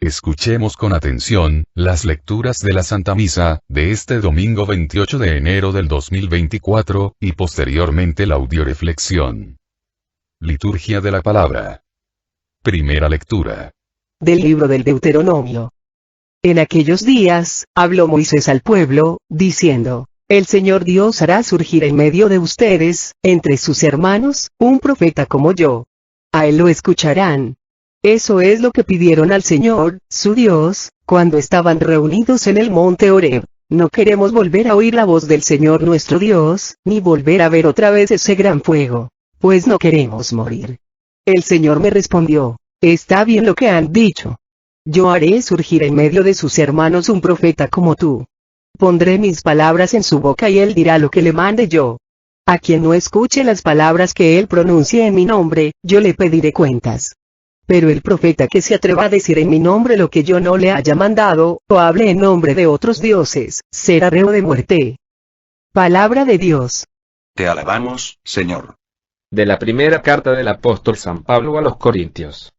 Escuchemos con atención, las lecturas de la Santa Misa, de este domingo 28 de enero del 2024, y posteriormente la audioreflexión. Liturgia de la Palabra. Primera lectura. Del libro del Deuteronomio. En aquellos días, habló Moisés al pueblo, diciendo: El Señor Dios hará surgir en medio de ustedes, entre sus hermanos, un profeta como yo. A él lo escucharán. Eso es lo que pidieron al Señor, su Dios, cuando estaban reunidos en el monte Horeb. No queremos volver a oír la voz del Señor nuestro Dios, ni volver a ver otra vez ese gran fuego, pues no queremos morir. El Señor me respondió: Está bien lo que han dicho. Yo haré surgir en medio de sus hermanos un profeta como tú. Pondré mis palabras en su boca y él dirá lo que le mande yo. A quien no escuche las palabras que él pronuncie en mi nombre, yo le pediré cuentas. Pero el profeta que se atreva a decir en mi nombre lo que yo no le haya mandado, o hable en nombre de otros dioses, será reo de muerte. Palabra de Dios. Te alabamos, Señor. De la primera carta del apóstol San Pablo a los Corintios.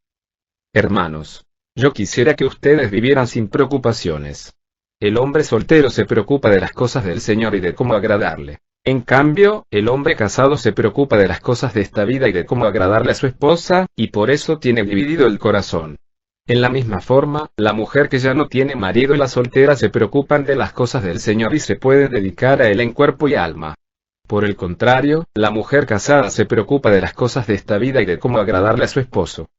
Hermanos, yo quisiera que ustedes vivieran sin preocupaciones. El hombre soltero se preocupa de las cosas del Señor y de cómo agradarle. En cambio, el hombre casado se preocupa de las cosas de esta vida y de cómo agradarle a su esposa, y por eso tiene dividido el corazón. En la misma forma, la mujer que ya no tiene marido y la soltera se preocupan de las cosas del Señor y se pueden dedicar a él en cuerpo y alma. Por el contrario, la mujer casada se preocupa de las cosas de esta vida y de cómo agradarle a su esposo.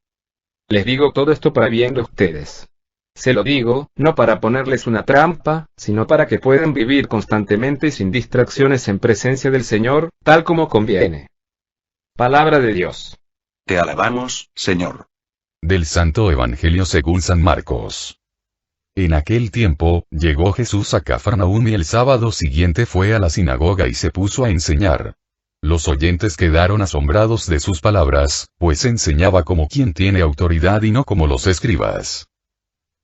Les digo todo esto para bien de ustedes. Se lo digo, no para ponerles una trampa, sino para que puedan vivir constantemente sin distracciones en presencia del Señor, tal como conviene. Palabra de Dios. Te alabamos, Señor. Del Santo Evangelio según San Marcos. En aquel tiempo, llegó Jesús a Cafarnaúm y el sábado siguiente fue a la sinagoga y se puso a enseñar. Los oyentes quedaron asombrados de sus palabras, pues enseñaba como quien tiene autoridad y no como los escribas.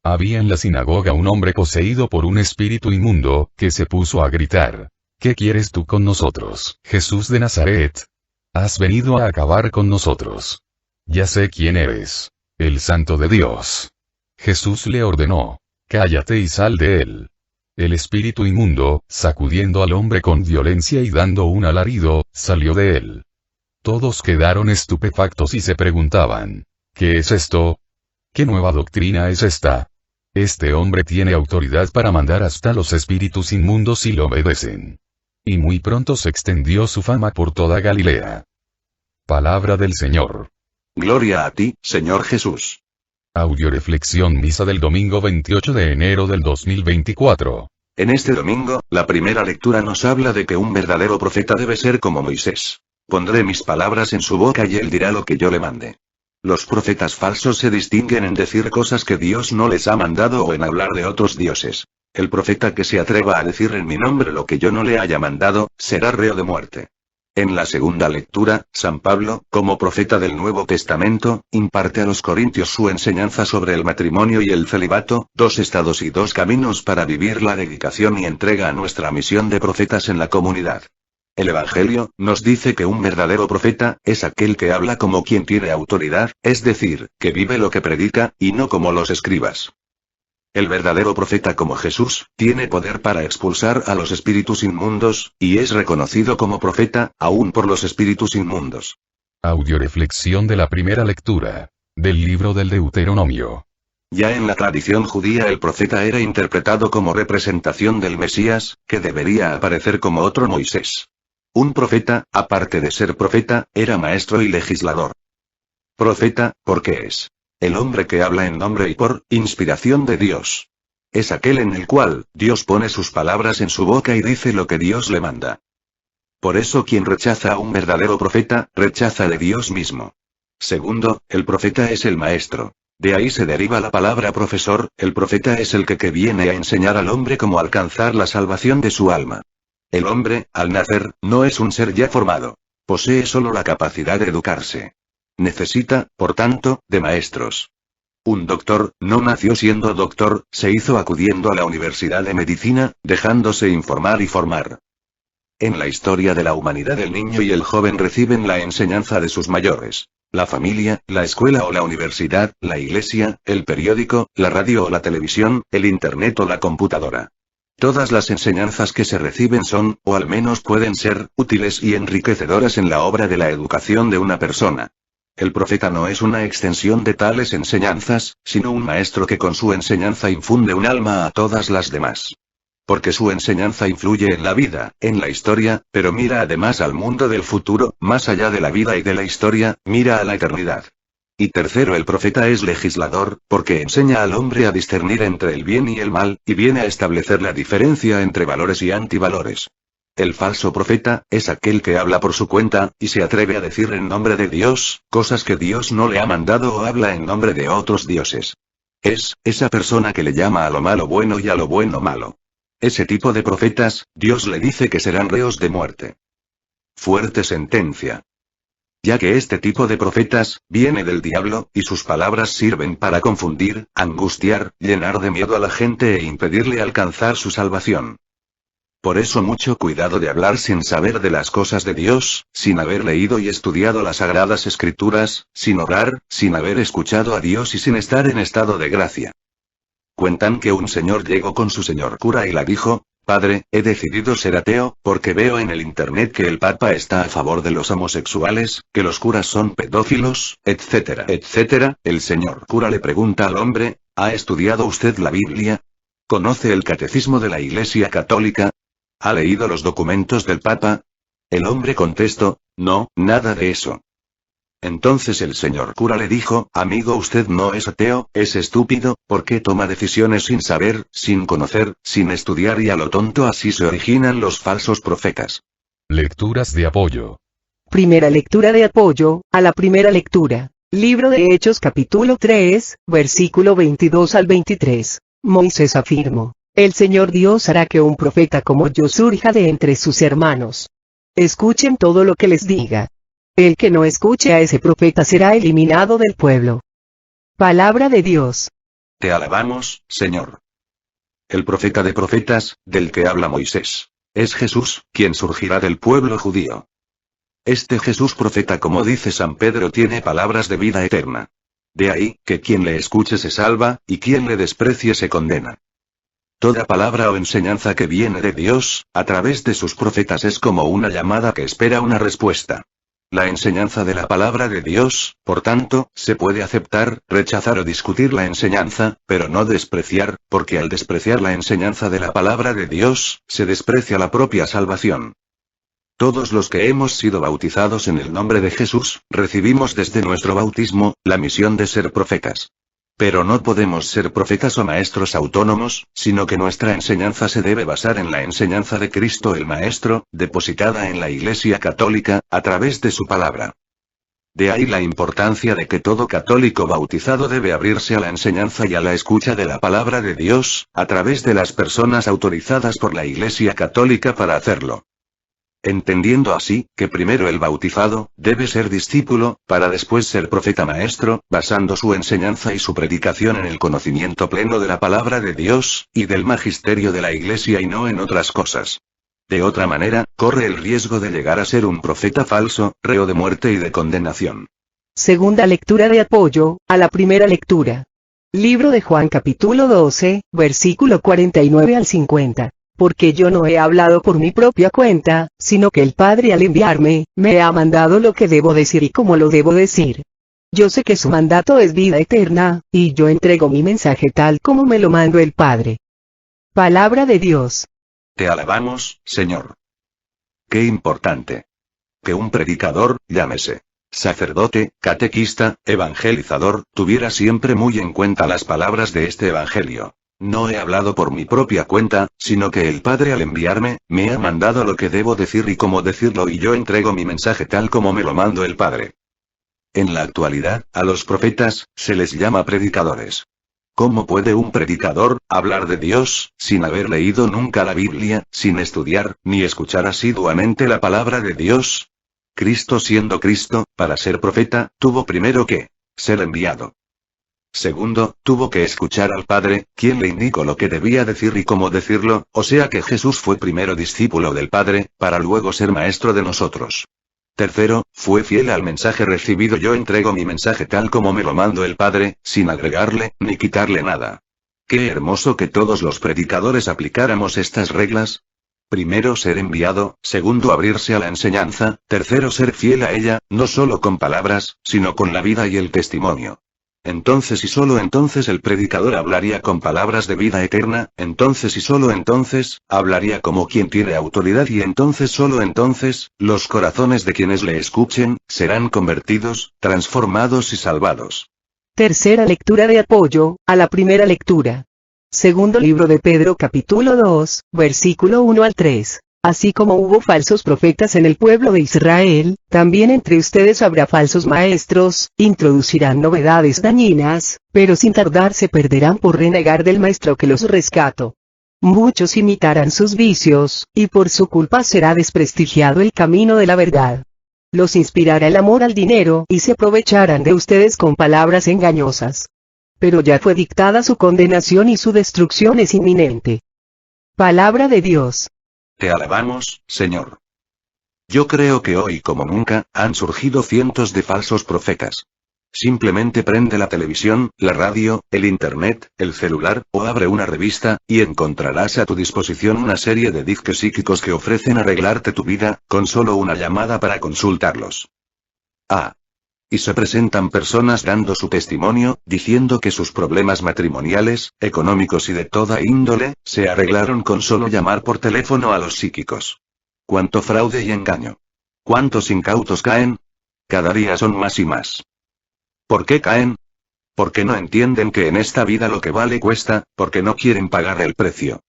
Había en la sinagoga un hombre poseído por un espíritu inmundo, que se puso a gritar: ¿Qué quieres tú con nosotros, Jesús de Nazaret? ¿Has venido a acabar con nosotros? Ya sé quién eres, el Santo de Dios. Jesús le ordenó: Cállate y sal de él. El espíritu inmundo, sacudiendo al hombre con violencia y dando un alarido, salió de él. Todos quedaron estupefactos y se preguntaban: ¿Qué es esto? ¿Qué nueva doctrina es esta? Este hombre tiene autoridad para mandar hasta los espíritus inmundos y lo obedecen. Y muy pronto se extendió su fama por toda Galilea. Palabra del Señor. Gloria a ti, Señor Jesús. Audioreflexión misa del domingo 28 de enero del 2024. En este domingo, la primera lectura nos habla de que un verdadero profeta debe ser como Moisés. Pondré mis palabras en su boca y él dirá lo que yo le mande. Los profetas falsos se distinguen en decir cosas que Dios no les ha mandado o en hablar de otros dioses. El profeta que se atreva a decir en mi nombre lo que yo no le haya mandado, será reo de muerte. En la segunda lectura, San Pablo, como profeta del Nuevo Testamento, imparte a los corintios su enseñanza sobre el matrimonio y el celibato, dos estados y dos caminos para vivir la dedicación y entrega a nuestra misión de profetas en la comunidad. El Evangelio nos dice que un verdadero profeta es aquel que habla como quien tiene autoridad, es decir, que vive lo que predica, y no como los escribas. El verdadero profeta como Jesús, tiene poder para expulsar a los espíritus inmundos, y es reconocido como profeta, aún por los espíritus inmundos. Audioreflexión de la primera lectura. Del libro del Deuteronomio. Ya en la tradición judía el profeta era interpretado como representación del Mesías, que debería aparecer como otro Moisés. Un profeta, aparte de ser profeta, era maestro y legislador. Profeta, porque es el hombre que habla en nombre y por inspiración de Dios. Es aquel en el cual Dios pone sus palabras en su boca y dice lo que Dios le manda. Por eso quien rechaza a un verdadero profeta, rechaza de Dios mismo. Segundo, el profeta es el maestro. De ahí se deriva la palabra profesor, el profeta es el que viene a enseñar al hombre cómo alcanzar la salvación de su alma. El hombre, al nacer, no es un ser ya formado. Posee solo la capacidad de educarse. Necesita, por tanto, de maestros. Un doctor, no nació siendo doctor, se hizo acudiendo a la Universidad de Medicina, dejándose informar y formar. En la historia de la humanidad el niño y el joven reciben la enseñanza de sus mayores. La familia, la escuela o la universidad, la iglesia, el periódico, la radio o la televisión, el internet o la computadora. Todas las enseñanzas que se reciben son, o al menos pueden ser, útiles y enriquecedoras en la obra de la educación de una persona. El profeta no es una extensión de tales enseñanzas, sino un maestro que con su enseñanza infunde un alma a todas las demás. Porque su enseñanza influye en la vida, en la historia, pero mira además al mundo del futuro, más allá de la vida y de la historia, mira a la eternidad. Y tercero, el profeta es legislador, porque enseña al hombre a discernir entre el bien y el mal, y viene a establecer la diferencia entre valores y antivalores. El falso profeta es aquel que habla por su cuenta, y se atreve a decir en nombre de Dios, cosas que Dios no le ha mandado o habla en nombre de otros dioses. Es esa persona que le llama a lo malo bueno y a lo bueno malo. Ese tipo de profetas, Dios le dice que serán reos de muerte. Fuerte sentencia. Ya que este tipo de profetas, viene del diablo, y sus palabras sirven para confundir, angustiar, llenar de miedo a la gente e impedirle alcanzar su salvación. Por eso mucho cuidado de hablar sin saber de las cosas de Dios, sin haber leído y estudiado las sagradas escrituras, sin orar, sin haber escuchado a Dios y sin estar en estado de gracia. Cuentan que un señor llegó con su señor cura y le dijo: «Padre, he decidido ser ateo, porque veo en el internet que el Papa está a favor de los homosexuales, que los curas son pedófilos, etcétera, etcétera». El señor cura le pregunta al hombre: «¿Ha estudiado usted la Biblia? ¿Conoce el catecismo de la Iglesia Católica? ¿Ha leído los documentos del Papa?». El hombre contestó: «No, nada de eso». Entonces el señor cura le dijo: «Amigo, usted no es ateo, es estúpido, porque toma decisiones sin saber, sin conocer, sin estudiar, y a lo tonto así se originan los falsos profetas». Lecturas de apoyo. Primera lectura de apoyo, a la primera lectura. Libro de Hechos capítulo 3, versículo 22 al 23. Moisés afirmó: «El Señor Dios hará que un profeta como yo surja de entre sus hermanos. Escuchen todo lo que les diga. El que no escuche a ese profeta será eliminado del pueblo». Palabra de Dios. Te alabamos, Señor. El profeta de profetas, del que habla Moisés, es Jesús, quien surgirá del pueblo judío. Este Jesús profeta, como dice San Pedro, tiene palabras de vida eterna. De ahí, que quien le escuche se salva, y quien le desprecie se condena. Toda palabra o enseñanza que viene de Dios, a través de sus profetas, es como una llamada que espera una respuesta. La enseñanza de la palabra de Dios, por tanto, se puede aceptar, rechazar o discutir la enseñanza, pero no despreciar, porque al despreciar la enseñanza de la palabra de Dios, se desprecia la propia salvación. Todos los que hemos sido bautizados en el nombre de Jesús, recibimos desde nuestro bautismo, la misión de ser profetas. Pero no podemos ser profetas o maestros autónomos, sino que nuestra enseñanza se debe basar en la enseñanza de Cristo el Maestro, depositada en la Iglesia Católica, a través de su palabra. De ahí la importancia de que todo católico bautizado debe abrirse a la enseñanza y a la escucha de la palabra de Dios, a través de las personas autorizadas por la Iglesia Católica para hacerlo. Entendiendo así, que primero el bautizado, debe ser discípulo, para después ser profeta maestro, basando su enseñanza y su predicación en el conocimiento pleno de la palabra de Dios, y del magisterio de la Iglesia y no en otras cosas. De otra manera, corre el riesgo de llegar a ser un profeta falso, reo de muerte y de condenación. Segunda lectura de apoyo, a la primera lectura. Libro de Juan capítulo 12, versículo 49 al 50. Porque yo no he hablado por mi propia cuenta, sino que el Padre al enviarme, me ha mandado lo que debo decir y cómo lo debo decir. Yo sé que su mandato es vida eterna, y yo entrego mi mensaje tal como me lo mandó el Padre. Palabra de Dios. Te alabamos, Señor. Qué importante. Que un predicador, llámese sacerdote, catequista, evangelizador, tuviera siempre muy en cuenta las palabras de este evangelio. No he hablado por mi propia cuenta, sino que el Padre al enviarme, me ha mandado lo que debo decir y cómo decirlo, y yo entrego mi mensaje tal como me lo mando el Padre. En la actualidad, a los profetas, se les llama predicadores. ¿Cómo puede un predicador hablar de Dios, sin haber leído nunca la Biblia, sin estudiar, ni escuchar asiduamente la palabra de Dios? Cristo, siendo Cristo, para ser profeta, tuvo primero que ser enviado. Segundo, tuvo que escuchar al Padre, quien le indicó lo que debía decir y cómo decirlo, o sea que Jesús fue primero discípulo del Padre, para luego ser maestro de nosotros. Tercero, fue fiel al mensaje recibido. Yo entrego mi mensaje tal como me lo mandó el Padre, sin agregarle, ni quitarle nada. Qué hermoso que todos los predicadores aplicáramos estas reglas. Primero, ser enviado; segundo, abrirse a la enseñanza; tercero, ser fiel a ella, no solo con palabras, sino con la vida y el testimonio. Entonces y solo entonces el predicador hablaría con palabras de vida eterna, entonces y solo entonces, hablaría como quien tiene autoridad y entonces solo entonces, los corazones de quienes le escuchen, serán convertidos, transformados y salvados. Tercera lectura de apoyo a la primera lectura. Segundo libro de Pedro capítulo 2, versículo 1 al 3. Así como hubo falsos profetas en el pueblo de Israel, también entre ustedes habrá falsos maestros, introducirán novedades dañinas, pero sin tardar se perderán por renegar del maestro que los rescató. Muchos imitarán sus vicios, y por su culpa será desprestigiado el camino de la verdad. Los inspirará el amor al dinero y se aprovecharán de ustedes con palabras engañosas. Pero ya fue dictada su condenación y su destrucción es inminente. Palabra de Dios. Te alabamos, Señor. Yo creo que hoy como nunca, han surgido cientos de falsos profetas. Simplemente prende la televisión, la radio, el internet, el celular, o abre una revista, y encontrarás a tu disposición una serie de disques psíquicos que ofrecen arreglarte tu vida, con solo una llamada para consultarlos. Y se presentan personas dando su testimonio, diciendo que sus problemas matrimoniales, económicos y de toda índole, se arreglaron con solo llamar por teléfono a los psíquicos. ¡Cuánto fraude y engaño! ¿Cuántos incautos caen? Cada día son más y más. ¿Por qué caen? Porque no entienden que en esta vida lo que vale cuesta, porque no quieren pagar el precio.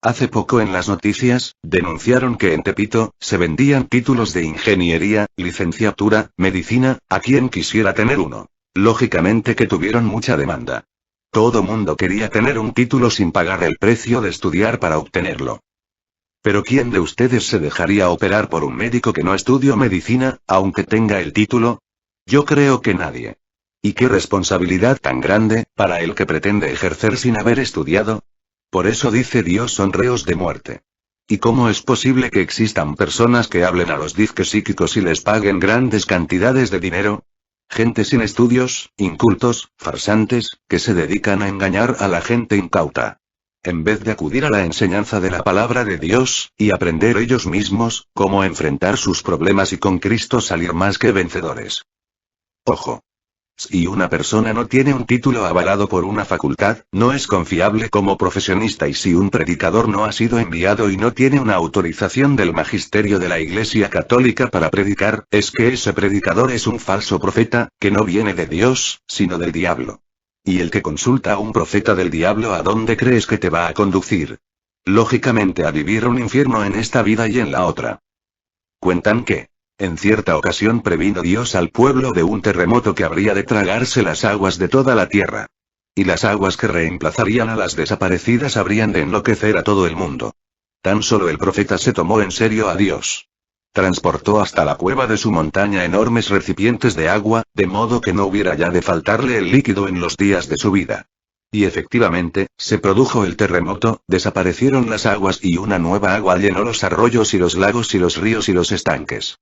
Hace poco en las noticias, denunciaron que en Tepito, se vendían títulos de ingeniería, licenciatura, medicina, a quien quisiera tener uno. Lógicamente que tuvieron mucha demanda. Todo mundo quería tener un título sin pagar el precio de estudiar para obtenerlo. Pero ¿quién de ustedes se dejaría operar por un médico que no estudió medicina, aunque tenga el título? Yo creo que nadie. ¿Y qué responsabilidad tan grande, para el que pretende ejercer sin haber estudiado? Por eso dice Dios son reos de muerte. ¿Y cómo es posible que existan personas que hablen a los disques psíquicos y les paguen grandes cantidades de dinero? Gente sin estudios, incultos, farsantes, que se dedican a engañar a la gente incauta. En vez de acudir a la enseñanza de la palabra de Dios, y aprender ellos mismos, cómo enfrentar sus problemas y con Cristo salir más que vencedores. Ojo. Si una persona no tiene un título avalado por una facultad, no es confiable como profesionista, y si un predicador no ha sido enviado y no tiene una autorización del magisterio de la Iglesia Católica para predicar, es que ese predicador es un falso profeta, que no viene de Dios, sino del diablo. Y el que consulta a un profeta del diablo, ¿a dónde crees que te va a conducir? Lógicamente a vivir un infierno en esta vida y en la otra. Cuentan que en cierta ocasión previno Dios al pueblo de un terremoto que habría de tragarse las aguas de toda la tierra. Y las aguas que reemplazarían a las desaparecidas habrían de enloquecer a todo el mundo. Tan solo el profeta se tomó en serio a Dios. Transportó hasta la cueva de su montaña enormes recipientes de agua, de modo que no hubiera ya de faltarle el líquido en los días de su vida. Y efectivamente, se produjo el terremoto, desaparecieron las aguas y una nueva agua llenó los arroyos y los lagos y los ríos y los estanques.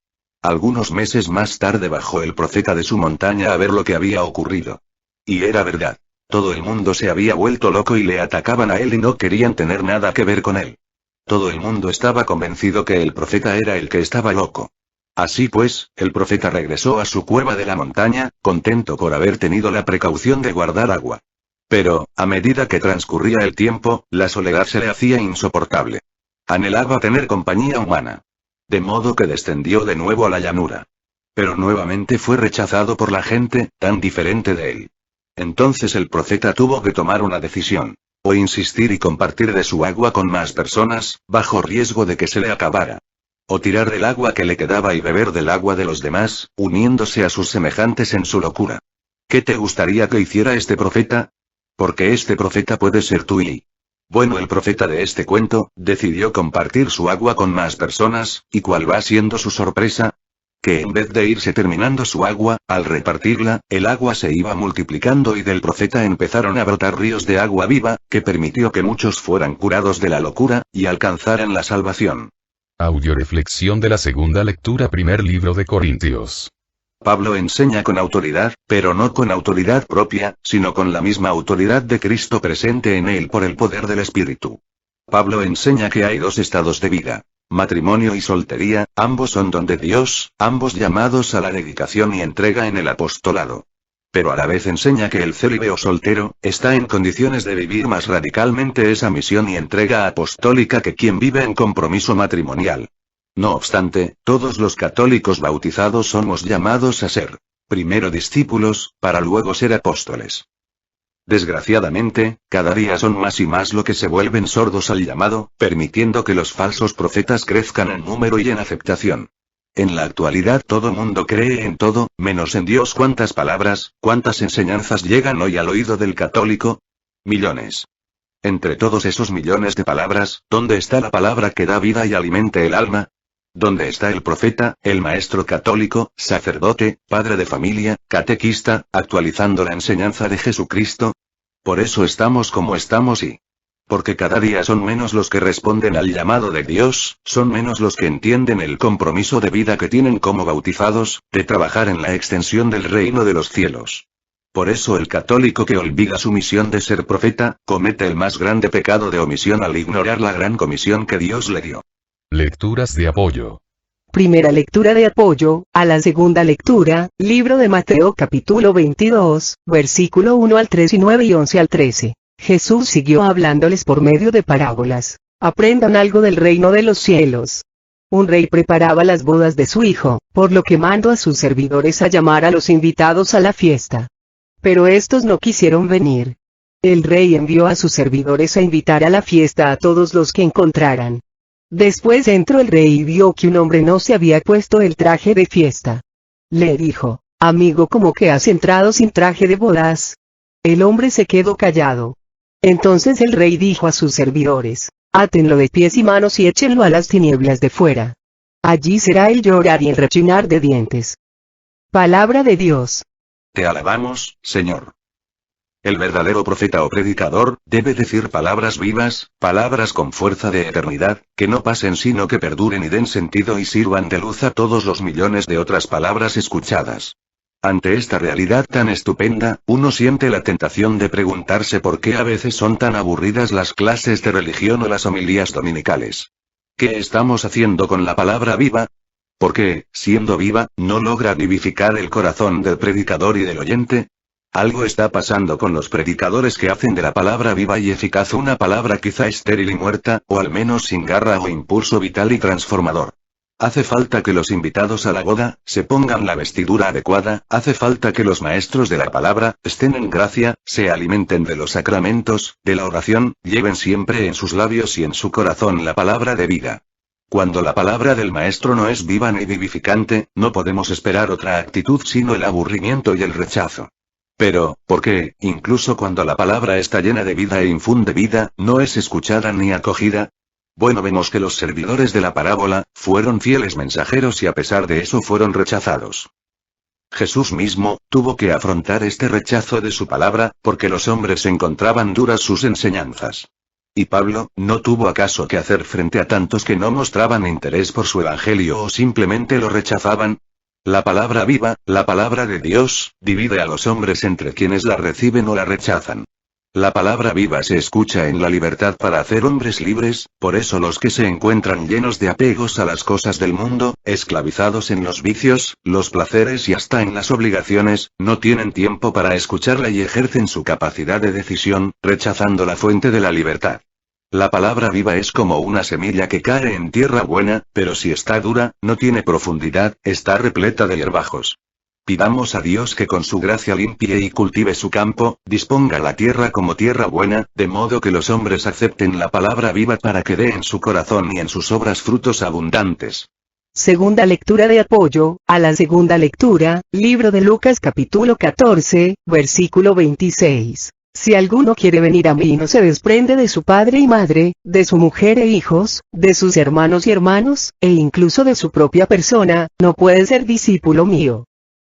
Algunos meses más tarde bajó el profeta de su montaña a ver lo que había ocurrido. Y era verdad. Todo el mundo se había vuelto loco y le atacaban a él y no querían tener nada que ver con él. Todo el mundo estaba convencido que el profeta era el que estaba loco. Así pues, el profeta regresó a su cueva de la montaña, contento por haber tenido la precaución de guardar agua. Pero, a medida que transcurría el tiempo, la soledad se le hacía insoportable. Anhelaba tener compañía humana. De modo que descendió de nuevo a la llanura. Pero nuevamente fue rechazado por la gente, tan diferente de él. Entonces el profeta tuvo que tomar una decisión. O insistir y compartir de su agua con más personas, bajo riesgo de que se le acabara. O tirar del agua que le quedaba y beber del agua de los demás, uniéndose a sus semejantes en su locura. ¿Qué te gustaría que hiciera este profeta? Porque este profeta puede ser tú y... Bueno, el profeta de este cuento, decidió compartir su agua con más personas, ¿y cuál va siendo su sorpresa? Que en vez de irse terminando su agua, al repartirla, el agua se iba multiplicando y del profeta empezaron a brotar ríos de agua viva, que permitió que muchos fueran curados de la locura, y alcanzaran la salvación. Audioreflexión de la segunda lectura. Primer libro de Corintios. Pablo enseña con autoridad, pero no con autoridad propia, sino con la misma autoridad de Cristo presente en él por el poder del Espíritu. Pablo enseña que hay dos estados de vida: matrimonio y soltería, ambos son don de Dios, ambos llamados a la dedicación y entrega en el apostolado. Pero a la vez enseña que el célibe o soltero está en condiciones de vivir más radicalmente esa misión y entrega apostólica que quien vive en compromiso matrimonial. No obstante, todos los católicos bautizados somos llamados a ser, primero discípulos, para luego ser apóstoles. Desgraciadamente, cada día son más y más los que se vuelven sordos al llamado, permitiendo que los falsos profetas crezcan en número y en aceptación. En la actualidad todo mundo cree en todo, menos en Dios. ¿Cuántas palabras, cuántas enseñanzas llegan hoy al oído del católico? Millones. Entre todos esos millones de palabras, ¿dónde está la palabra que da vida y alimente el alma? ¿Dónde está el profeta, el maestro católico, sacerdote, padre de familia, catequista, actualizando la enseñanza de Jesucristo? Por eso estamos como estamos y... porque cada día son menos los que responden al llamado de Dios, son menos los que entienden el compromiso de vida que tienen como bautizados, de trabajar en la extensión del reino de los cielos. Por eso el católico que olvida su misión de ser profeta, comete el más grande pecado de omisión al ignorar la gran comisión que Dios le dio. Lecturas de apoyo. Primera lectura de apoyo, a la segunda lectura, libro de Mateo capítulo 22, versículo 1 al 3 y 9 y 11 al 13. Jesús siguió hablándoles por medio de parábolas. Aprendan algo del reino de los cielos. Un rey preparaba las bodas de su hijo, por lo que mandó a sus servidores a llamar a los invitados a la fiesta. Pero estos no quisieron venir. El rey envió a sus servidores a invitar a la fiesta a todos los que encontraran. Después entró el rey y vio que un hombre no se había puesto el traje de fiesta. Le dijo: amigo, ¿cómo que has entrado sin traje de bodas? El hombre se quedó callado. Entonces el rey dijo a sus servidores: átenlo de pies y manos y échenlo a las tinieblas de fuera. Allí será el llorar y el rechinar de dientes. Palabra de Dios. Te alabamos, Señor. El verdadero profeta o predicador, debe decir palabras vivas, palabras con fuerza de eternidad, que no pasen sino que perduren y den sentido y sirvan de luz a todos los millones de otras palabras escuchadas. Ante esta realidad tan estupenda, uno siente la tentación de preguntarse por qué a veces son tan aburridas las clases de religión o las homilías dominicales. ¿Qué estamos haciendo con la palabra viva? ¿Por qué, siendo viva, no logra vivificar el corazón del predicador y del oyente? Algo está pasando con los predicadores que hacen de la palabra viva y eficaz una palabra quizá estéril y muerta, o al menos sin garra o impulso vital y transformador. Hace falta que los invitados a la boda se pongan la vestidura adecuada, hace falta que los maestros de la palabra estén en gracia, se alimenten de los sacramentos, de la oración, lleven siempre en sus labios y en su corazón la palabra de vida. Cuando la palabra del maestro no es viva ni vivificante, no podemos esperar otra actitud sino el aburrimiento y el rechazo. Pero, ¿por qué, incluso cuando la palabra está llena de vida e infunde vida, no es escuchada ni acogida? Bueno, vemos que los servidores de la parábola fueron fieles mensajeros y a pesar de eso fueron rechazados. Jesús mismo tuvo que afrontar este rechazo de su palabra, porque los hombres encontraban duras sus enseñanzas. ¿Y Pablo, no tuvo acaso que hacer frente a tantos que no mostraban interés por su evangelio o simplemente lo rechazaban? La palabra viva, la palabra de Dios, divide a los hombres entre quienes la reciben o la rechazan. La palabra viva se escucha en la libertad para hacer hombres libres, por eso los que se encuentran llenos de apegos a las cosas del mundo, esclavizados en los vicios, los placeres y hasta en las obligaciones, no tienen tiempo para escucharla y ejercen su capacidad de decisión, rechazando la fuente de la libertad. La palabra viva es como una semilla que cae en tierra buena, pero si está dura, no tiene profundidad, está repleta de hierbajos. Pidamos a Dios que con su gracia limpie y cultive su campo, disponga la tierra como tierra buena, de modo que los hombres acepten la palabra viva para que dé en su corazón y en sus obras frutos abundantes. Segunda lectura de apoyo, a la segunda lectura, libro de Lucas capítulo 14, versículo 26. Si alguno quiere venir a mí y no se desprende de su padre y madre, de su mujer e hijos, de sus hermanos y hermanos, e incluso de su propia persona, no puede ser discípulo mío.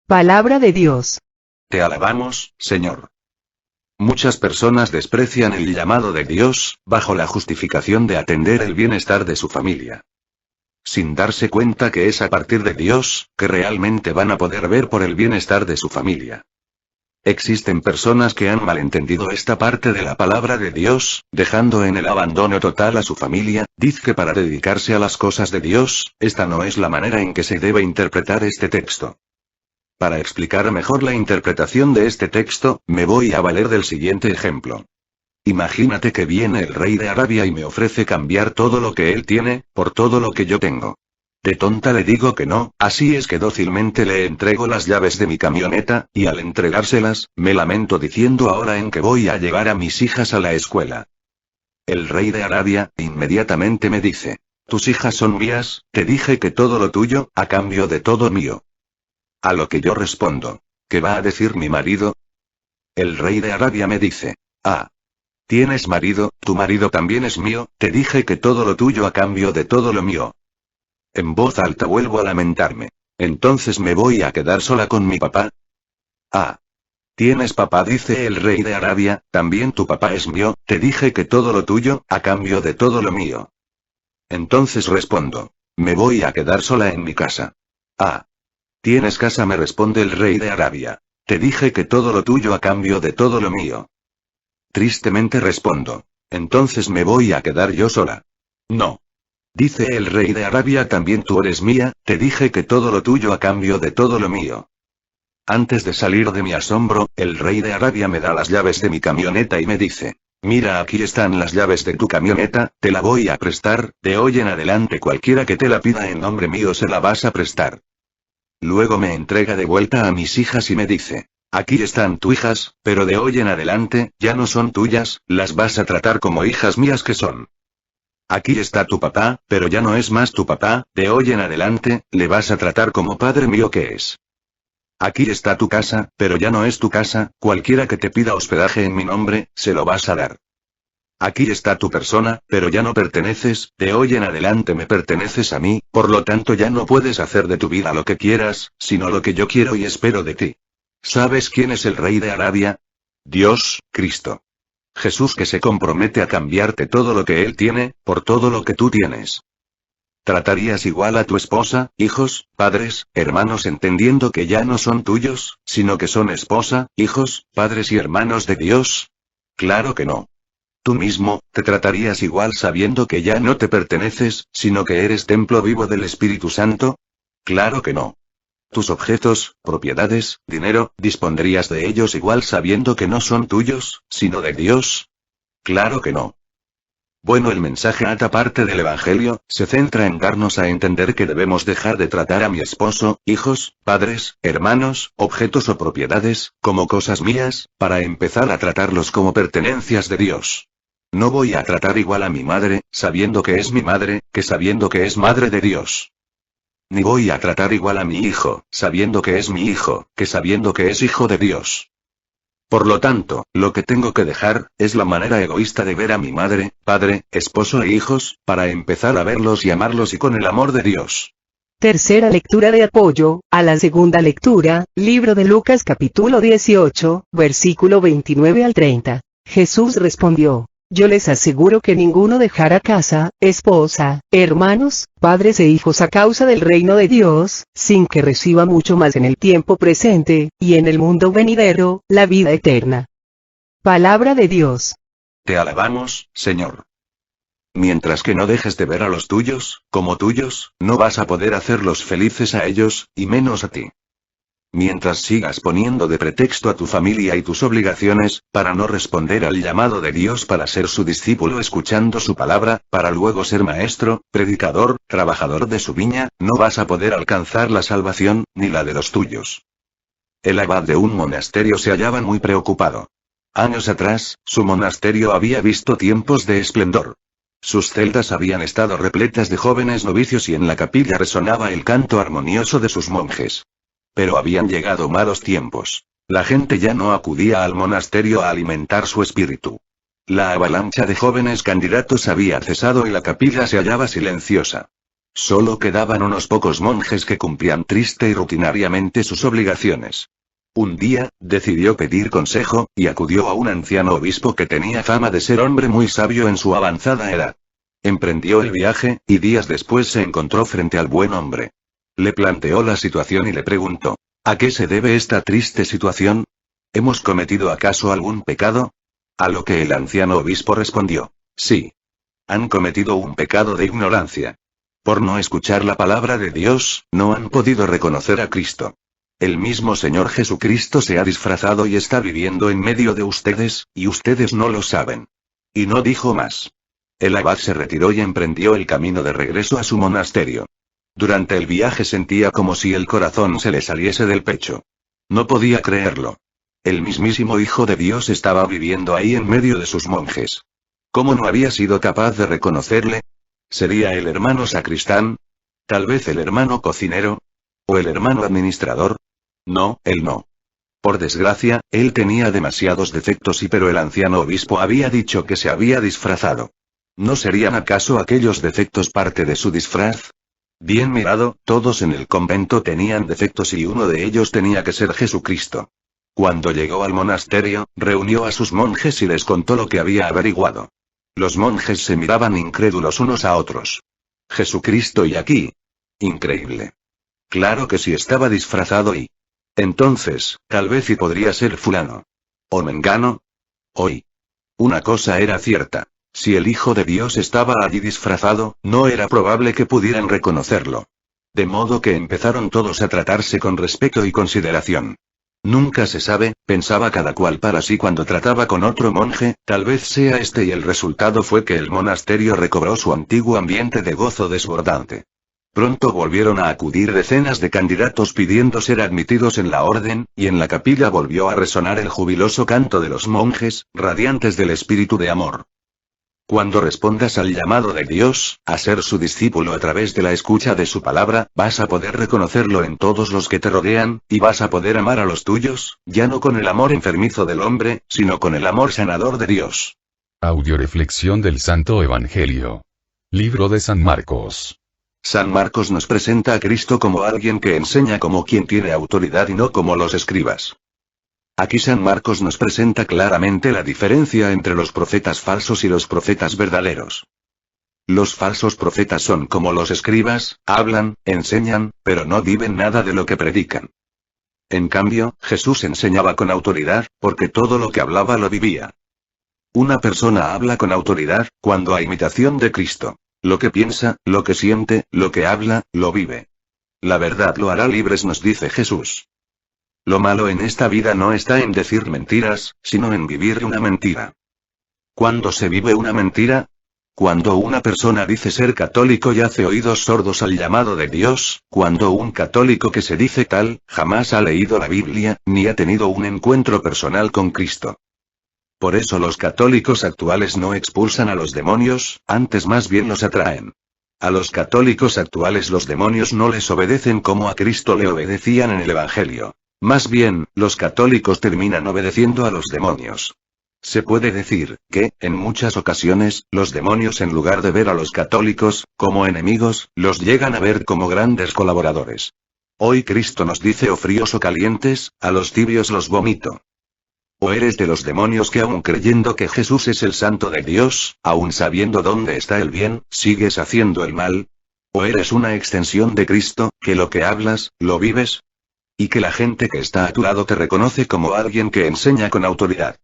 Palabra de Dios. Te alabamos, Señor. Muchas personas desprecian el llamado de Dios, bajo la justificación de atender el bienestar de su familia. sin darse cuenta que es a partir de Dios, que realmente van a poder ver por el bienestar de su familia. Existen personas que han malentendido esta parte de la palabra de Dios, dejando en el abandono total a su familia. Dice que para dedicarse a las cosas de Dios, esta no es la manera en que se debe interpretar este texto. Para explicar mejor la interpretación de este texto, me voy a valer del siguiente ejemplo. Imagínate que viene el rey de Arabia y me ofrece cambiar todo lo que él tiene, por todo lo que yo tengo. De tonta le digo que no, así es que dócilmente le entrego las llaves de mi camioneta, y al entregárselas, me lamento diciendo ahora en que voy a llevar a mis hijas a la escuela. El rey de Arabia, inmediatamente me dice: tus hijas son mías, te dije que todo lo tuyo, a cambio de todo mío. A lo que yo respondo: ¿qué va a decir mi marido? El rey de Arabia me dice: ah. ¿Tienes marido? Tu marido también es mío, te dije que todo lo tuyo a cambio de todo lo mío. En voz alta vuelvo a lamentarme. ¿Entonces me voy a quedar sola con mi papá? Ah. ¿Tienes papá? Dice el rey de Arabia, también tu papá es mío, te dije que todo lo tuyo, a cambio de todo lo mío. Entonces respondo: me voy a quedar sola en mi casa. Ah. ¿Tienes casa? Me responde el rey de Arabia. Te dije que todo lo tuyo a cambio de todo lo mío. Tristemente respondo: entonces me voy a quedar yo sola. No. Dice el rey de Arabia, también tú eres mía, te dije que todo lo tuyo a cambio de todo lo mío. Antes de salir de mi asombro, el rey de Arabia me da las llaves de mi camioneta y me dice: mira, aquí están las llaves de tu camioneta, te la voy a prestar, de hoy en adelante cualquiera que te la pida en nombre mío se la vas a prestar. Luego me entrega de vuelta a mis hijas y me dice: aquí están tus hijas, pero de hoy en adelante, ya no son tuyas, las vas a tratar como hijas mías que son. Aquí está tu papá, pero ya no es más tu papá, de hoy en adelante, le vas a tratar como padre mío que es. Aquí está tu casa, pero ya no es tu casa, cualquiera que te pida hospedaje en mi nombre, se lo vas a dar. Aquí está tu persona, pero ya no perteneces, de hoy en adelante me perteneces a mí, por lo tanto ya no puedes hacer de tu vida lo que quieras, sino lo que yo quiero y espero de ti. ¿Sabes quién es el rey de Arabia? Dios, Cristo. Jesús, que se compromete a cambiarte todo lo que Él tiene, por todo lo que tú tienes. ¿Tratarías igual a tu esposa, hijos, padres, hermanos entendiendo que ya no son tuyos, sino que son esposa, hijos, padres y hermanos de Dios? Claro que no. Tú mismo, ¿te tratarías igual sabiendo que ya no te perteneces, sino que eres templo vivo del Espíritu Santo? Claro que no. Tus objetos, propiedades, dinero, ¿dispondrías de ellos igual sabiendo que no son tuyos, sino de Dios? Claro que no. Bueno, el mensaje a esta parte del Evangelio, se centra en darnos a entender que debemos dejar de tratar a mi esposo, hijos, padres, hermanos, objetos o propiedades, como cosas mías, para empezar a tratarlos como pertenencias de Dios. No voy a tratar igual a mi madre, sabiendo que es mi madre, que sabiendo que es madre de Dios. Ni voy a tratar igual a mi hijo, sabiendo que es mi hijo, que sabiendo que es hijo de Dios. Por lo tanto, lo que tengo que dejar, es la manera egoísta de ver a mi madre, padre, esposo e hijos, para empezar a verlos y amarlos y con el amor de Dios. Tercera lectura de apoyo, a la segunda lectura, libro de Lucas capítulo 18, versículo 29 al 30. Jesús respondió: yo les aseguro que ninguno dejará casa, esposa, hermanos, padres e hijos a causa del reino de Dios, sin que reciba mucho más en el tiempo presente, y en el mundo venidero, la vida eterna. Palabra de Dios. Te alabamos, Señor. Mientras que no dejes de ver a los tuyos, como tuyos, no vas a poder hacerlos felices a ellos, y menos a ti. Mientras sigas poniendo de pretexto a tu familia y tus obligaciones, para no responder al llamado de Dios para ser su discípulo escuchando su palabra, para luego ser maestro, predicador, trabajador de su viña, no vas a poder alcanzar la salvación, ni la de los tuyos. El abad de un monasterio se hallaba muy preocupado. Años atrás, su monasterio había visto tiempos de esplendor. Sus celdas habían estado repletas de jóvenes novicios y en la capilla resonaba el canto armonioso de sus monjes. Pero habían llegado malos tiempos. La gente ya no acudía al monasterio a alimentar su espíritu. La avalancha de jóvenes candidatos había cesado y la capilla se hallaba silenciosa. Solo quedaban unos pocos monjes que cumplían triste y rutinariamente sus obligaciones. Un día, decidió pedir consejo, y acudió a un anciano obispo que tenía fama de ser hombre muy sabio en su avanzada edad. Emprendió el viaje, y días después se encontró frente al buen hombre. Le planteó la situación y le preguntó: ¿a qué se debe esta triste situación? ¿Hemos cometido acaso algún pecado? A lo que el anciano obispo respondió: sí. Han cometido un pecado de ignorancia. Por no escuchar la palabra de Dios, no han podido reconocer a Cristo. El mismo Señor Jesucristo se ha disfrazado y está viviendo en medio de ustedes, y ustedes no lo saben. Y no dijo más. El abad se retiró y emprendió el camino de regreso a su monasterio. Durante el viaje sentía como si el corazón se le saliese del pecho. No podía creerlo. El mismísimo Hijo de Dios estaba viviendo ahí en medio de sus monjes. ¿Cómo no había sido capaz de reconocerle? ¿Sería el hermano sacristán? ¿Tal vez el hermano cocinero? ¿O el hermano administrador? No, él no. Por desgracia, él tenía demasiados defectos pero el anciano obispo había dicho que se había disfrazado. ¿No serían acaso aquellos defectos parte de su disfraz? Bien mirado, todos en el convento tenían defectos y uno de ellos tenía que ser Jesucristo. Cuando llegó al monasterio, reunió a sus monjes y les contó lo que había averiguado. Los monjes se miraban incrédulos unos a otros. Jesucristo y aquí. Increíble. Claro que sí estaba disfrazado y... entonces, tal vez y podría ser fulano. ¿O mengano? Hoy. Una cosa era cierta. Si el Hijo de Dios estaba allí disfrazado, no era probable que pudieran reconocerlo. De modo que empezaron todos a tratarse con respeto y consideración. Nunca se sabe, pensaba cada cual para sí cuando trataba con otro monje, tal vez sea este y el resultado fue que el monasterio recobró su antiguo ambiente de gozo desbordante. Pronto volvieron a acudir decenas de candidatos pidiendo ser admitidos en la orden, y en la capilla volvió a resonar el jubiloso canto de los monjes, radiantes del espíritu de amor. Cuando respondas al llamado de Dios, a ser su discípulo a través de la escucha de su palabra, vas a poder reconocerlo en todos los que te rodean, y vas a poder amar a los tuyos, ya no con el amor enfermizo del hombre, sino con el amor sanador de Dios. Audioreflexión del Santo Evangelio. Libro de San Marcos. San Marcos nos presenta a Cristo como alguien que enseña como quien tiene autoridad y no como los escribas. Aquí San Marcos nos presenta claramente la diferencia entre los profetas falsos y los profetas verdaderos. Los falsos profetas son como los escribas, hablan, enseñan, pero no viven nada de lo que predican. En cambio, Jesús enseñaba con autoridad, porque todo lo que hablaba lo vivía. Una persona habla con autoridad, cuando a imitación de Cristo. Lo que piensa, lo que siente, lo que habla, lo vive. La verdad lo hará libres, nos dice Jesús. Lo malo en esta vida no está en decir mentiras, sino en vivir una mentira. ¿Cuándo se vive una mentira? Cuando una persona dice ser católico y hace oídos sordos al llamado de Dios, cuando un católico que se dice tal, jamás ha leído la Biblia, ni ha tenido un encuentro personal con Cristo. Por eso los católicos actuales no expulsan a los demonios, antes más bien los atraen. A los católicos actuales los demonios no les obedecen como a Cristo le obedecían en el Evangelio. Más bien, los católicos terminan obedeciendo a los demonios. Se puede decir, que, en muchas ocasiones, los demonios en lugar de ver a los católicos, como enemigos, los llegan a ver como grandes colaboradores. Hoy Cristo nos dice o fríos o calientes, a los tibios los vomito. O eres de los demonios que aun creyendo que Jesús es el Santo de Dios, aun sabiendo dónde está el bien, sigues haciendo el mal. O eres una extensión de Cristo, que lo que hablas, lo vives. Y que la gente que está a tu lado te reconoce como alguien que enseña con autoridad.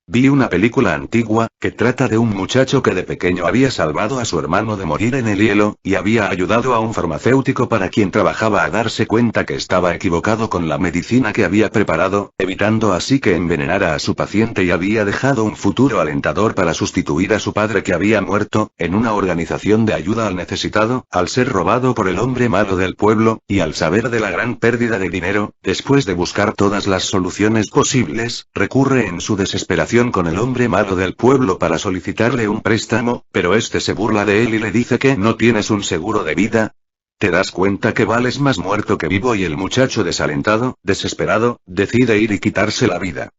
Vi una película antigua, que trata de un muchacho que de pequeño había salvado a su hermano de morir en el hielo, y había ayudado a un farmacéutico para quien trabajaba a darse cuenta que estaba equivocado con la medicina que había preparado, evitando así que envenenara a su paciente y había dejado un futuro alentador para sustituir a su padre que había muerto, en una organización de ayuda al necesitado, al ser robado por el hombre malo del pueblo, y al saber de la gran pérdida de dinero, después de buscar todas las soluciones posibles, recurre en su desesperación con el hombre malo del pueblo para solicitarle un préstamo, pero este se burla de él y le dice que no tienes un seguro de vida. ¿Te das cuenta que vales más muerto que vivo? Y el muchacho desalentado, desesperado, decide ir y quitarse la vida.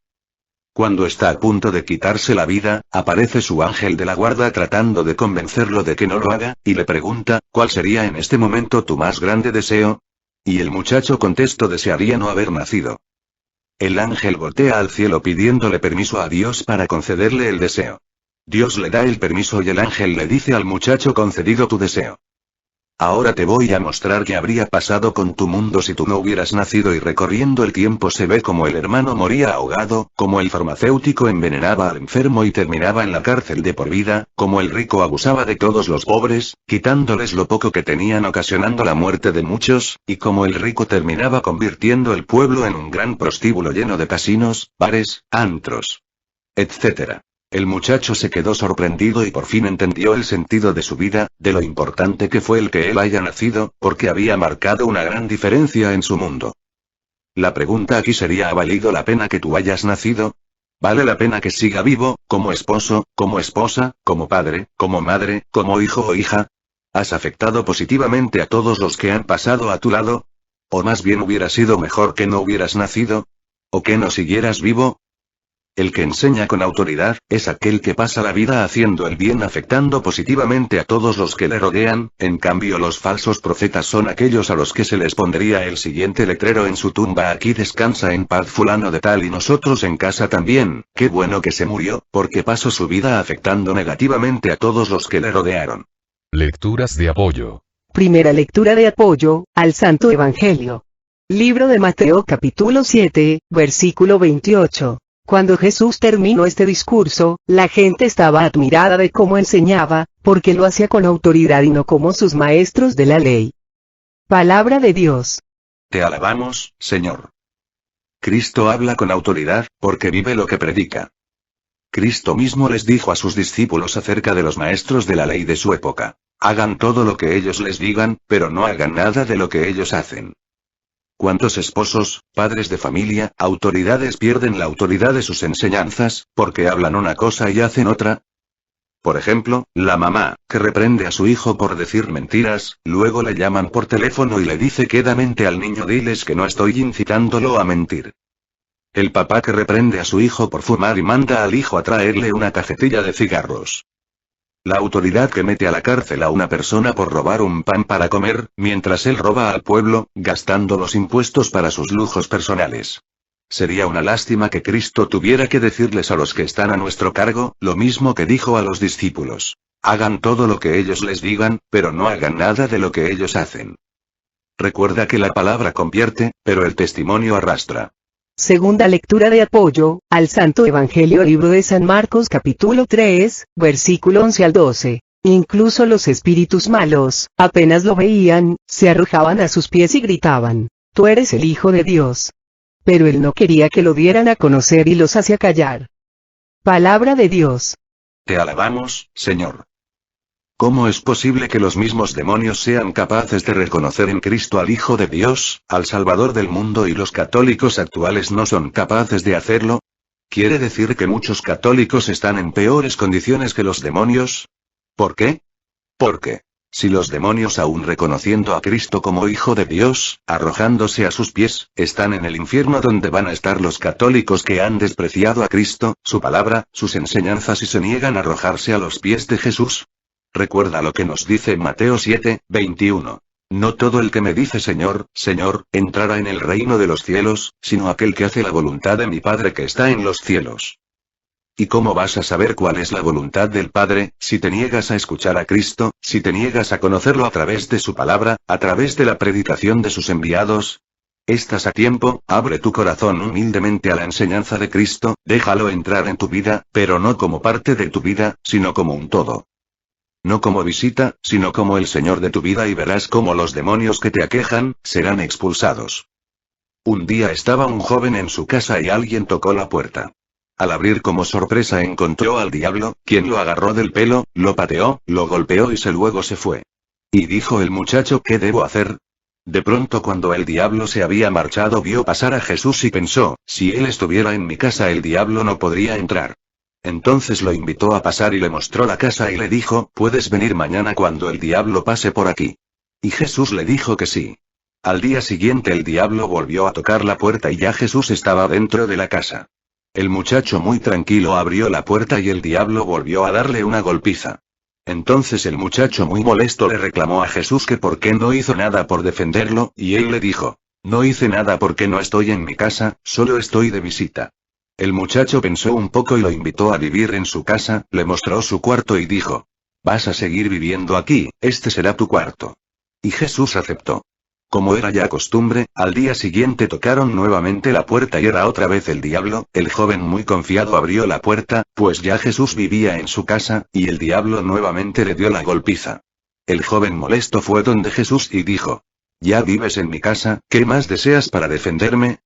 Cuando está a punto de quitarse la vida, aparece su ángel de la guarda tratando de convencerlo de que no lo haga, y le pregunta, ¿cuál sería en este momento tu más grande deseo? Y el muchacho contestó: desearía no haber nacido. El ángel voltea al cielo pidiéndole permiso a Dios para concederle el deseo. Dios le da el permiso y el ángel le dice al muchacho: concedido tu deseo. Ahora te voy a mostrar qué habría pasado con tu mundo si tú no hubieras nacido. Y recorriendo el tiempo se ve como el hermano moría ahogado, como el farmacéutico envenenaba al enfermo y terminaba en la cárcel de por vida, como el rico abusaba de todos los pobres, quitándoles lo poco que tenían ocasionando la muerte de muchos, y como el rico terminaba convirtiendo el pueblo en un gran prostíbulo lleno de casinos, bares, antros, etc. El muchacho se quedó sorprendido y por fin entendió el sentido de su vida, de lo importante que fue el que él haya nacido, porque había marcado una gran diferencia en su mundo. La pregunta aquí sería: ¿ha valido la pena que tú hayas nacido? ¿Vale la pena que siga vivo, como esposo, como esposa, como padre, como madre, como hijo o hija? ¿Has afectado positivamente a todos los que han pasado a tu lado? ¿O más bien hubiera sido mejor que no hubieras nacido? ¿O que no siguieras vivo? El que enseña con autoridad, es aquel que pasa la vida haciendo el bien, afectando positivamente a todos los que le rodean. En cambio, los falsos profetas son aquellos a los que se les pondría el siguiente letrero en su tumba: aquí descansa en paz fulano de tal, y nosotros en casa también, qué bueno que se murió, porque pasó su vida afectando negativamente a todos los que le rodearon. Lecturas de apoyo. Primera lectura de apoyo al Santo Evangelio. Libro de Mateo capítulo 7, versículo 28. Cuando Jesús terminó este discurso, la gente estaba admirada de cómo enseñaba, porque lo hacía con autoridad y no como sus maestros de la ley. Palabra de Dios. Te alabamos, Señor. Cristo habla con autoridad, porque vive lo que predica. Cristo mismo les dijo a sus discípulos acerca de los maestros de la ley de su época: hagan todo lo que ellos les digan, pero no hagan nada de lo que ellos hacen. ¿Cuántos esposos, padres de familia, autoridades pierden la autoridad de sus enseñanzas, porque hablan una cosa y hacen otra? Por ejemplo, la mamá, que reprende a su hijo por decir mentiras, luego le llaman por teléfono y le dice quedamente al niño: diles que no estoy incitándolo a mentir. El papá que reprende a su hijo por fumar y manda al hijo a traerle una cajetilla de cigarros. La autoridad que mete a la cárcel a una persona por robar un pan para comer, mientras él roba al pueblo, gastando los impuestos para sus lujos personales. Sería una lástima que Cristo tuviera que decirles a los que están a nuestro cargo, lo mismo que dijo a los discípulos: hagan todo lo que ellos les digan, pero no hagan nada de lo que ellos hacen. Recuerda que la palabra convierte, pero el testimonio arrastra. Segunda lectura de apoyo al Santo Evangelio. Libro de San Marcos capítulo 3, versículo 11 al 12. Incluso los espíritus malos, apenas lo veían, se arrojaban a sus pies y gritaban: tú eres el Hijo de Dios. Pero él no quería que lo dieran a conocer y los hacía callar. Palabra de Dios. Te alabamos, Señor. ¿Cómo es posible que los mismos demonios sean capaces de reconocer en Cristo al Hijo de Dios, al Salvador del mundo, y los católicos actuales no son capaces de hacerlo? ¿Quiere decir que muchos católicos están en peores condiciones que los demonios? ¿Por qué? Porque, si los demonios, aún reconociendo a Cristo como Hijo de Dios, arrojándose a sus pies, están en el infierno, donde van a estar los católicos que han despreciado a Cristo, su palabra, sus enseñanzas y se niegan a arrojarse a los pies de Jesús? Recuerda lo que nos dice en Mateo 7, 21. No todo el que me dice Señor, Señor, entrará en el reino de los cielos, sino aquel que hace la voluntad de mi Padre que está en los cielos. ¿Y cómo vas a saber cuál es la voluntad del Padre, si te niegas a escuchar a Cristo, si te niegas a conocerlo a través de su palabra, a través de la predicación de sus enviados? Estás a tiempo, abre tu corazón humildemente a la enseñanza de Cristo, déjalo entrar en tu vida, pero no como parte de tu vida, sino como un todo. No como visita, sino como el Señor de tu vida, y verás cómo los demonios que te aquejan, serán expulsados. Un día estaba un joven en su casa y alguien tocó la puerta. Al abrir, como sorpresa, encontró al diablo, quien lo agarró del pelo, lo pateó, lo golpeó y luego se fue. Y dijo el muchacho: ¿qué debo hacer? De pronto, cuando el diablo se había marchado, vio pasar a Jesús y pensó: si él estuviera en mi casa, el diablo no podría entrar. Entonces lo invitó a pasar y le mostró la casa y le dijo: puedes venir mañana cuando el diablo pase por aquí. Y Jesús le dijo que sí. Al día siguiente el diablo volvió a tocar la puerta y ya Jesús estaba dentro de la casa. El muchacho, muy tranquilo, abrió la puerta y el diablo volvió a darle una golpiza. Entonces el muchacho, muy molesto, le reclamó a Jesús que por qué no hizo nada por defenderlo, y él le dijo: no hice nada porque no estoy en mi casa, solo estoy de visita. El muchacho pensó un poco y lo invitó a vivir en su casa, le mostró su cuarto y dijo: «Vas a seguir viviendo aquí, este será tu cuarto». Y Jesús aceptó. Como era ya costumbre, al día siguiente tocaron nuevamente la puerta y era otra vez el diablo. El joven muy confiado abrió la puerta, pues ya Jesús vivía en su casa, y el diablo nuevamente le dio la golpiza. El joven molesto fue donde Jesús y dijo: «Ya vives en mi casa, ¿qué más deseas para defenderme?».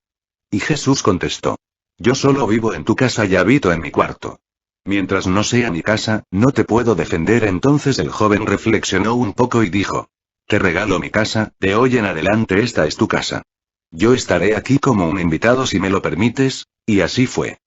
Y Jesús contestó: «Yo solo vivo en tu casa y habito en mi cuarto. Mientras no sea mi casa, no te puedo defender». Entonces el joven reflexionó un poco y dijo: «Te regalo mi casa, de hoy en adelante esta es tu casa. Yo estaré aquí como un invitado si me lo permites», y así fue.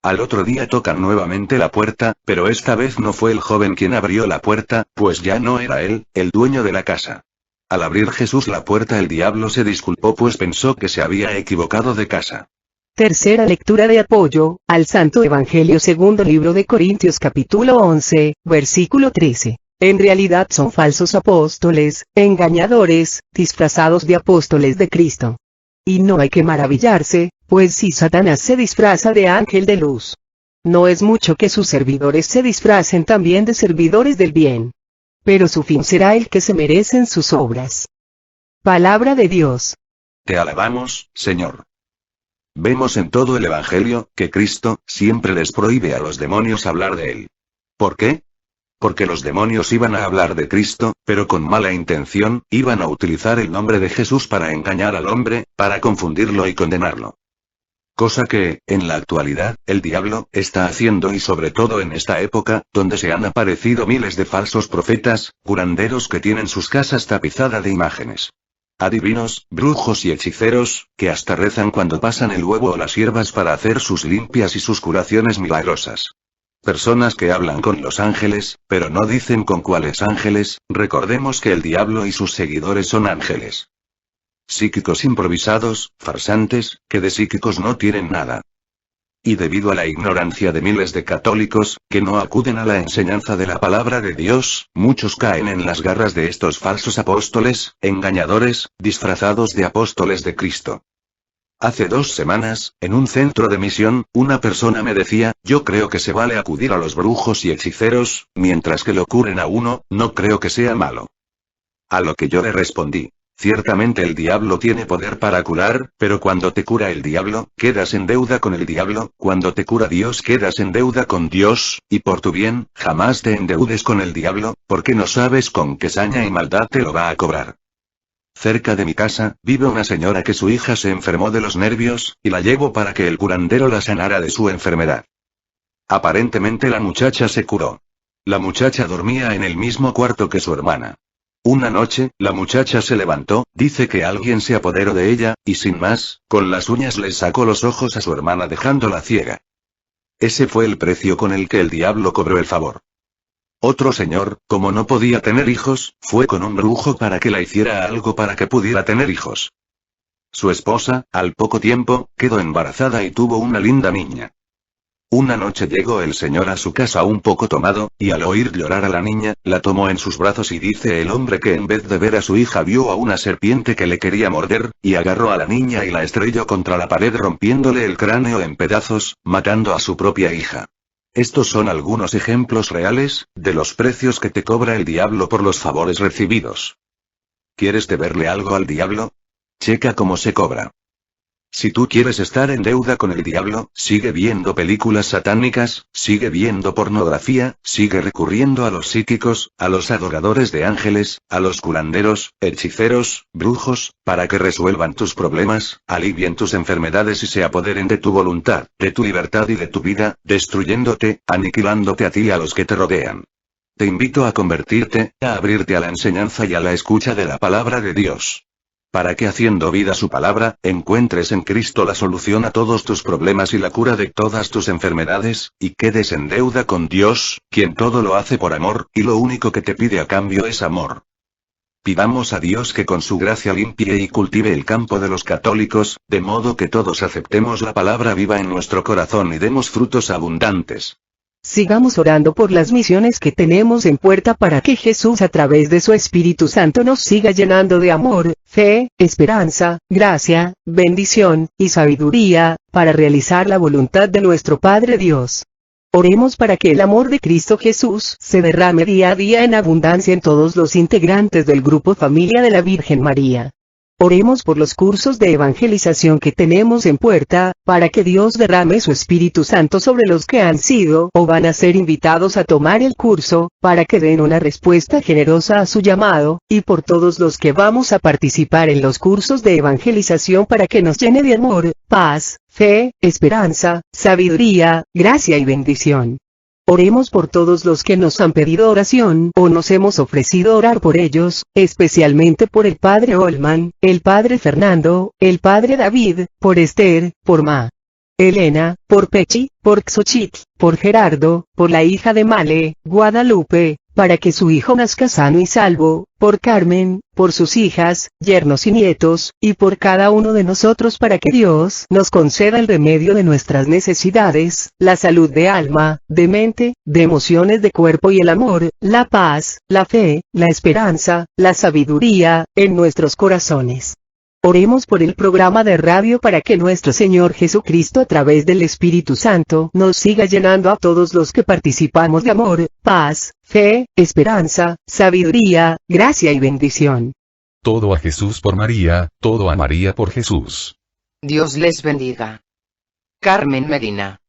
Al otro día tocan nuevamente la puerta, pero esta vez no fue el joven quien abrió la puerta, pues ya no era él, el dueño de la casa. Al abrir Jesús la puerta el diablo se disculpó pues pensó que se había equivocado de casa. Tercera lectura de apoyo al Santo Evangelio segundo libro de Corintios capítulo 11, versículo 13. En realidad son falsos apóstoles, engañadores, disfrazados de apóstoles de Cristo. Y no hay que maravillarse, pues si Satanás se disfraza de ángel de luz, no es mucho que sus servidores se disfracen también de servidores del bien. Pero su fin será el que se merecen sus obras. Palabra de Dios. Te alabamos, Señor. Vemos en todo el Evangelio, que Cristo, siempre les prohíbe a los demonios hablar de Él. ¿Por qué? Porque los demonios iban a hablar de Cristo, pero con mala intención, iban a utilizar el nombre de Jesús para engañar al hombre, para confundirlo y condenarlo. Cosa que, en la actualidad, el diablo está haciendo y sobre todo en esta época, donde se han aparecido miles de falsos profetas, curanderos que tienen sus casas tapizadas de imágenes. Adivinos, brujos y hechiceros, que hasta rezan cuando pasan el huevo o las hierbas para hacer sus limpias y sus curaciones milagrosas. Personas que hablan con los ángeles, pero no dicen con cuáles ángeles. Recordemos que el diablo y sus seguidores son ángeles. Psíquicos improvisados, farsantes, que de psíquicos no tienen nada. Y debido a la ignorancia de miles de católicos, que no acuden a la enseñanza de la palabra de Dios, muchos caen en las garras de estos falsos apóstoles, engañadores, disfrazados de apóstoles de Cristo. Hace 2 semanas, en un centro de misión, una persona me decía: «Yo creo que se vale acudir a los brujos y hechiceros, mientras que lo curen a uno, no creo que sea malo». A lo que yo le respondí: «Ciertamente el diablo tiene poder para curar, pero cuando te cura el diablo, quedas en deuda con el diablo, cuando te cura Dios quedas en deuda con Dios, y por tu bien, jamás te endeudes con el diablo, porque no sabes con qué saña y maldad te lo va a cobrar». Cerca de mi casa, vive una señora que su hija se enfermó de los nervios, y la llevo para que el curandero la sanara de su enfermedad. Aparentemente la muchacha se curó. La muchacha dormía en el mismo cuarto que su hermana. Una noche, la muchacha se levantó, dice que alguien se apoderó de ella, y sin más, con las uñas le sacó los ojos a su hermana dejándola ciega. Ese fue el precio con el que el diablo cobró el favor. Otro señor, como no podía tener hijos, fue con un brujo para que la hiciera algo para que pudiera tener hijos. Su esposa, al poco tiempo, quedó embarazada y tuvo una linda niña. Una noche llegó el señor a su casa un poco tomado, y al oír llorar a la niña, la tomó en sus brazos y dice el hombre que en vez de ver a su hija vio a una serpiente que le quería morder, y agarró a la niña y la estrelló contra la pared rompiéndole el cráneo en pedazos, matando a su propia hija. Estos son algunos ejemplos reales, de los precios que te cobra el diablo por los favores recibidos. ¿Quieres deberle algo al diablo? Checa cómo se cobra. Si tú quieres estar en deuda con el diablo, sigue viendo películas satánicas, sigue viendo pornografía, sigue recurriendo a los psíquicos, a los adoradores de ángeles, a los curanderos, hechiceros, brujos, para que resuelvan tus problemas, alivien tus enfermedades y se apoderen de tu voluntad, de tu libertad y de tu vida, destruyéndote, aniquilándote a ti y a los que te rodean. Te invito a convertirte, a abrirte a la enseñanza y a la escucha de la palabra de Dios. Para que haciendo vida su palabra, encuentres en Cristo la solución a todos tus problemas y la cura de todas tus enfermedades, y quedes en deuda con Dios, quien todo lo hace por amor, y lo único que te pide a cambio es amor. Pidamos a Dios que con su gracia limpie y cultive el campo de los católicos, de modo que todos aceptemos la palabra viva en nuestro corazón y demos frutos abundantes. Sigamos orando por las misiones que tenemos en puerta para que Jesús a través de su Espíritu Santo nos siga llenando de amor, fe, esperanza, gracia, bendición, y sabiduría, para realizar la voluntad de nuestro Padre Dios. Oremos para que el amor de Cristo Jesús se derrame día a día en abundancia en todos los integrantes del grupo Familia de la Virgen María. Oremos por los cursos de evangelización que tenemos en puerta, para que Dios derrame su Espíritu Santo sobre los que han sido o van a ser invitados a tomar el curso, para que den una respuesta generosa a su llamado, y por todos los que vamos a participar en los cursos de evangelización para que nos llene de amor, paz, fe, esperanza, sabiduría, gracia y bendición. Oremos por todos los que nos han pedido oración o nos hemos ofrecido orar por ellos, especialmente por el Padre Olman, el Padre Fernando, el Padre David, por Esther, por Ma. Elena, por Pechi, por Xochitl, por Gerardo, por la hija de Male, Guadalupe, para que su hijo nazca sano y salvo, por Carmen, por sus hijas, yernos y nietos, y por cada uno de nosotros para que Dios nos conceda el remedio de nuestras necesidades, la salud de alma, de mente, de emociones de cuerpo y el amor, la paz, la fe, la esperanza, la sabiduría, en nuestros corazones. Oremos por el programa de radio para que nuestro Señor Jesucristo a través del Espíritu Santo nos siga llenando a todos los que participamos de amor, paz, fe, esperanza, sabiduría, gracia y bendición. Todo a Jesús por María, todo a María por Jesús. Dios les bendiga. Carmen Medina.